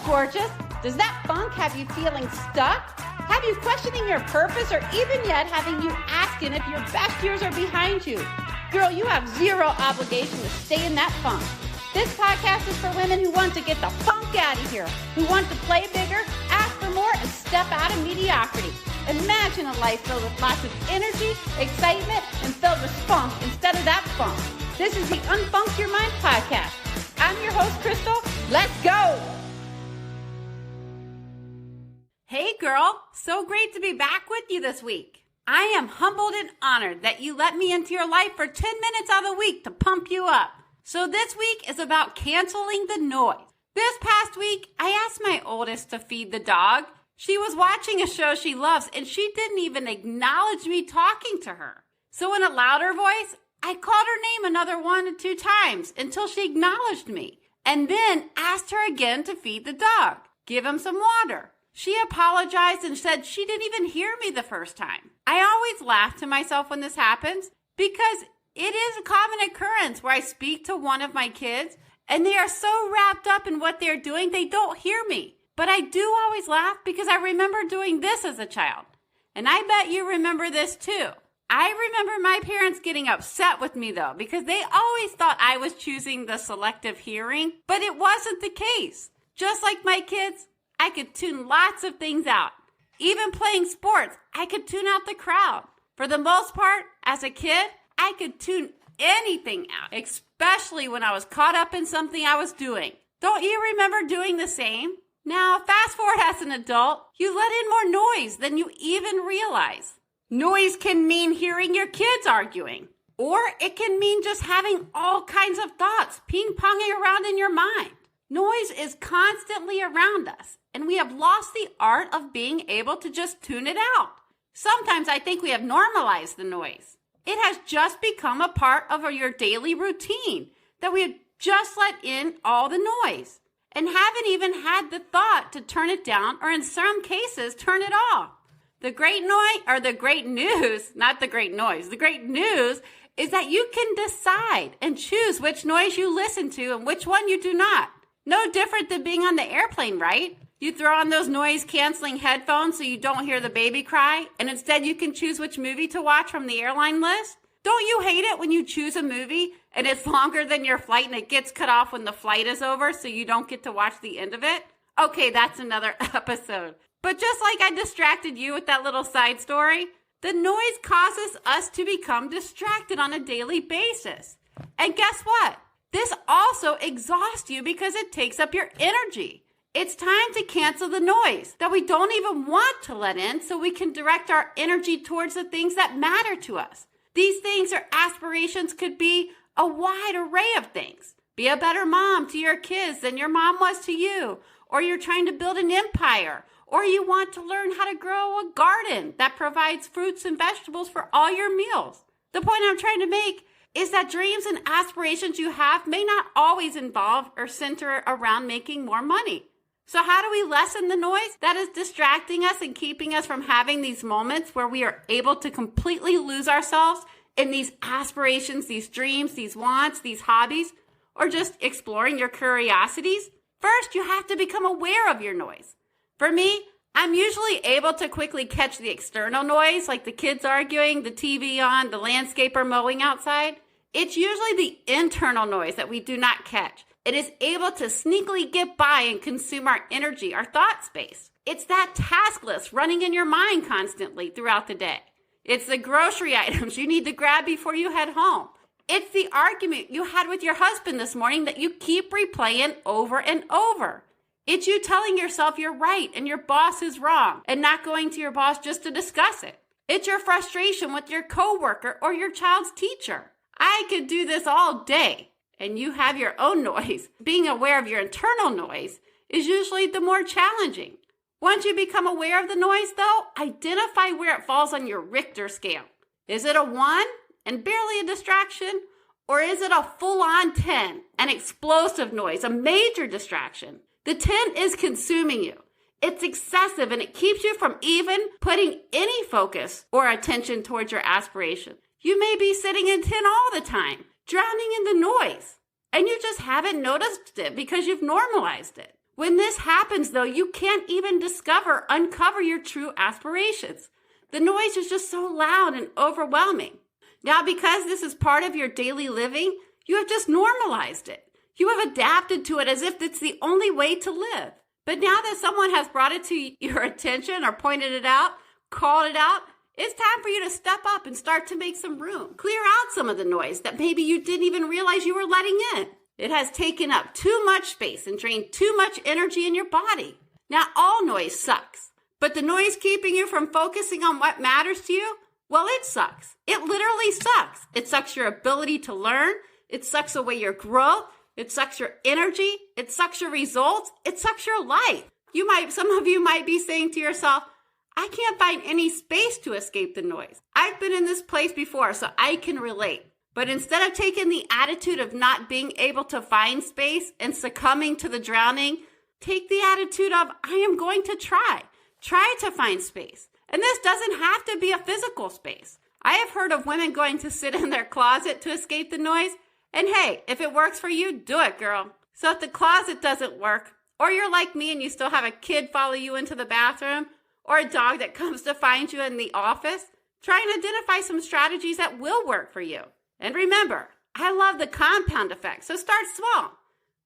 gorgeous? Does that funk have you feeling stuck? Have you questioning your purpose, or even yet having you asking if your best years are behind you? Girl, you have zero obligation to stay in that funk. This podcast is for women who want to get the funk out of here, who want to play bigger, ask for more, and step out of mediocrity. Imagine a life filled with lots of energy, excitement, and filled with spunk instead of that funk. This is the Unfunk Your Mind podcast. I'm your host, Crystal. Let's go! Hey girl, so great to be back with you this week. I am humbled and honored that you let me into your life for 10 minutes out of the week to pump you up. So this week is about canceling the noise. This past week, I asked my oldest to feed the dog. She was watching a show she loves, and she didn't even acknowledge me talking to her. So in a louder voice, I called her name another 1 or 2 times until she acknowledged me, and then asked her again to feed the dog, give him some water. She apologized and said she didn't even hear me the first time. I always laugh to myself when this happens because it is a common occurrence where I speak to one of my kids and they are so wrapped up in what they're doing, they don't hear me. But I do always laugh because I remember doing this as a child. And I bet you remember this too. I remember my parents getting upset with me though, because they always thought I was choosing the selective hearing, but it wasn't the case. Just like my kids, I could tune lots of things out. Even playing sports, I could tune out the crowd. For the most part, as a kid, I could tune anything out, especially when I was caught up in something I was doing. Don't you remember doing the same? Now, fast forward as an adult, you let in more noise than you even realize. Noise can mean hearing your kids arguing, or it can mean just having all kinds of thoughts ping-ponging around in your mind. Noise is constantly around us, and we have lost the art of being able to just tune it out. Sometimes I think we have normalized the noise. It has just become a part of your daily routine that we have just let in all the noise and haven't even had the thought to turn it down or in some cases turn it off. The great noise, or the great news, not the great noise, the great news is that you can decide and choose which noise you listen to and which one you do not. No different than being on the airplane, right? You throw on those noise-canceling headphones so you don't hear the baby cry, and instead you can choose which movie to watch from the airline list. Don't you hate it when you choose a movie and it's longer than your flight and it gets cut off when the flight is over so you don't get to watch the end of it? Okay, that's another episode. But just like I distracted you with that little side story, the noise causes us to become distracted on a daily basis. And guess what? This also exhausts you because it takes up your energy. It's time to cancel the noise that we don't even want to let in so we can direct our energy towards the things that matter to us. These things or aspirations could be a wide array of things. Be a better mom to your kids than your mom was to you, or you're trying to build an empire, or you want to learn how to grow a garden that provides fruits and vegetables for all your meals. The point I'm trying to make is that dreams and aspirations you have may not always involve or center around making more money. So how do we lessen the noise that is distracting us and keeping us from having these moments where we are able to completely lose ourselves in these aspirations, these dreams, these wants, these hobbies, or just exploring your curiosities? First, you have to become aware of your noise. For me, I'm usually able to quickly catch the external noise, like the kids arguing, the TV on, the landscaper mowing outside. It's usually the internal noise that we do not catch. It is able to sneakily get by and consume our energy, our thought space. It's that task list running in your mind constantly throughout the day. It's the grocery items you need to grab before you head home. It's the argument you had with your husband this morning that you keep replaying over and over. It's you telling yourself you're right and your boss is wrong and not going to your boss just to discuss it. It's your frustration with your coworker or your child's teacher. I could do this all day. And you have your own noise. Being aware of your internal noise is usually the more challenging. Once you become aware of the noise, though, identify where it falls on your Richter scale. Is it a 1 and barely a distraction? Or is it a full-on 10, an explosive noise, a major distraction? The 10 is consuming you. It's excessive and it keeps you from even putting any focus or attention towards your aspiration. You may be sitting in 10 all the time, drowning in the noise, and you just haven't noticed it because you've normalized it. When this happens, though, you can't even uncover your true aspirations. The noise is just so loud and overwhelming. Now, because this is part of your daily living, you have just normalized it. You have adapted to it as if it's the only way to live. But now that someone has brought it to your attention or pointed it out, called it out, it's time for you to step up and start to make some room. Clear out some of the noise that maybe you didn't even realize you were letting in. It has taken up too much space and drained too much energy in your body. Now, all noise sucks. But the noise keeping you from focusing on what matters to you, well, it sucks. It literally sucks. It sucks your ability to learn. It sucks away your growth. It sucks your energy. It sucks your results. It sucks your life. Some of you might be saying to yourself, I can't find any space to escape the noise. I've been in this place before, so I can relate. But instead of taking the attitude of not being able to find space and succumbing to the drowning, take the attitude of, I am going to try. Try to find space. And this doesn't have to be a physical space. I have heard of women going to sit in their closet to escape the noise. And hey, if it works for you, do it, girl. So if the closet doesn't work, or you're like me and you still have a kid follow you into the bathroom, or a dog that comes to find you in the office, try and identify some strategies that will work for you. And remember, I love the compound effect, so start small.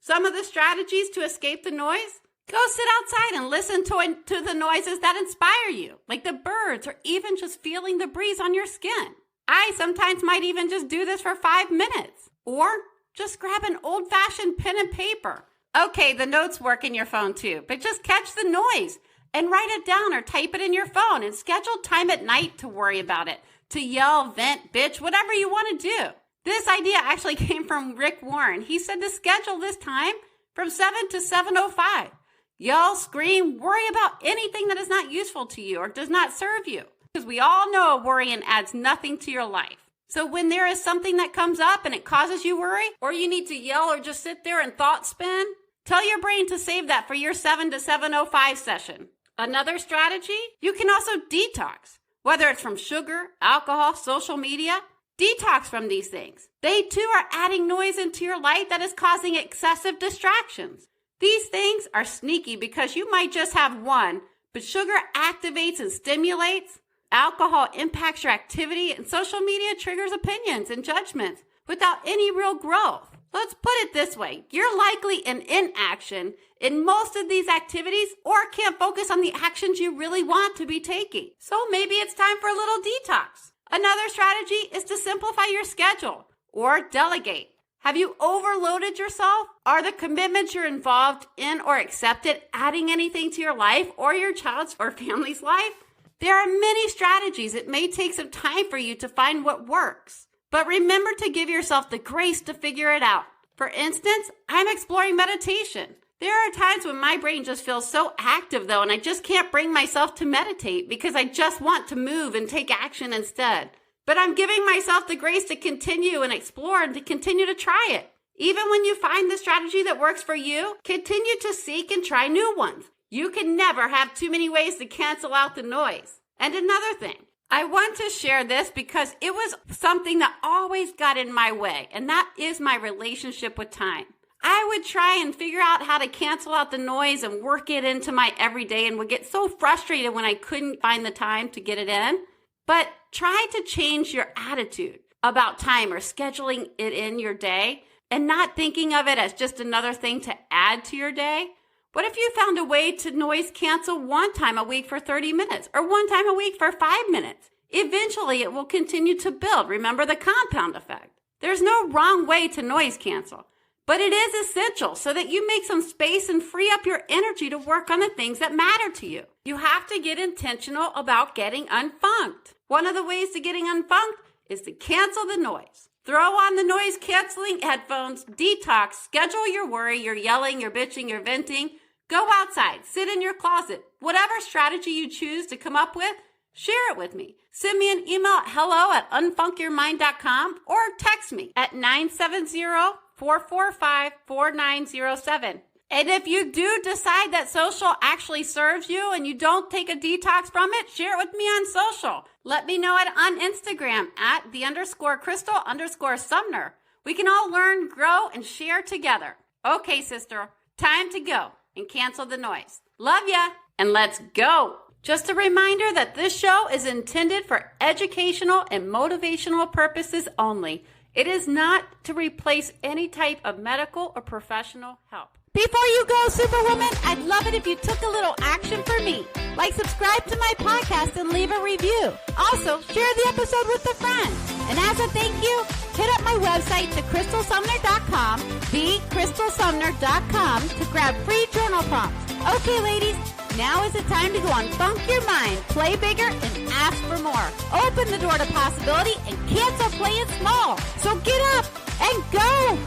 Some of the strategies to escape the noise: go sit outside and listen to the noises that inspire you, like the birds or even just feeling the breeze on your skin. I sometimes might even just do this for 5 minutes. Or just grab an old-fashioned pen and paper. Okay, the notes work in your phone too, but just catch the noise and write it down or type it in your phone and schedule time at night to worry about it, to yell, vent, bitch, whatever you want to do. This idea actually came from Rick Warren. He said to schedule this time from 7 to 7:05. Yell, scream, worry about anything that is not useful to you or does not serve you. Because we all know worrying adds nothing to your life. So when there is something that comes up and it causes you worry, or you need to yell or just sit there and thought spin, tell your brain to save that for your 7 to 7:05 session. Another strategy, you can also detox. Whether it's from sugar, alcohol, social media, detox from these things. They too are adding noise into your life that is causing excessive distractions. These things are sneaky because you might just have one, but sugar activates and stimulates. Alcohol impacts your activity, and social media triggers opinions and judgments without any real growth. Let's put it this way. You're likely in inaction in most of these activities or can't focus on the actions you really want to be taking. So maybe it's time for a little detox. Another strategy is to simplify your schedule or delegate. Have you overloaded yourself? Are the commitments you're involved in or accepted adding anything to your life or your child's or family's life? There are many strategies. It may take some time for you to find what works, but remember to give yourself the grace to figure it out. For instance, I'm exploring meditation. There are times when my brain just feels so active though, and I just can't bring myself to meditate because I just want to move and take action instead. But I'm giving myself the grace to continue and explore and to continue to try it. Even when you find the strategy that works for you, continue to seek and try new ones. You can never have too many ways to cancel out the noise. And another thing, I want to share this because it was something that always got in my way, and that is my relationship with time. I would try and figure out how to cancel out the noise and work it into my everyday and would get so frustrated when I couldn't find the time to get it in. But try to change your attitude about time or scheduling it in your day and not thinking of it as just another thing to add to your day. What if you found a way to noise cancel one time a week for 30 minutes or one time a week for 5 minutes? Eventually, it will continue to build. Remember the compound effect. There's no wrong way to noise cancel, but it is essential so that you make some space and free up your energy to work on the things that matter to you. You have to get intentional about getting unfunked. One of the ways to getting unfunked is to cancel the noise. Throw on the noise canceling headphones, detox, schedule your worry, your yelling, your bitching, your venting. Go outside, sit in your closet. Whatever strategy you choose to come up with, share it with me. Send me an email at hello@unfunkyourmind.com or text me at 970-445-4907. And if you do decide that social actually serves you and you don't take a detox from it, share it with me on social. Let me know on Instagram at @the_Crystal_Sumner. We can all learn, grow, and share together. Okay, sister, time to go. and cancel the noise. Love ya, and let's go. Just a reminder that this show is intended for educational and motivational purposes only. It is not to replace any type of medical or professional help. Before you go, Superwoman, I'd love it if you took a little action for me. Like, subscribe to my podcast and leave a review. Also, share the episode with a friend. And as a thank you, hit up my website to crystalsumner.com, thecrystalsumner.com, to grab free journal prompts. Okay, ladies, now is the time to go unfunk your mind, play bigger, and ask for more. Open the door to possibility and cancel playing small. So get up and go.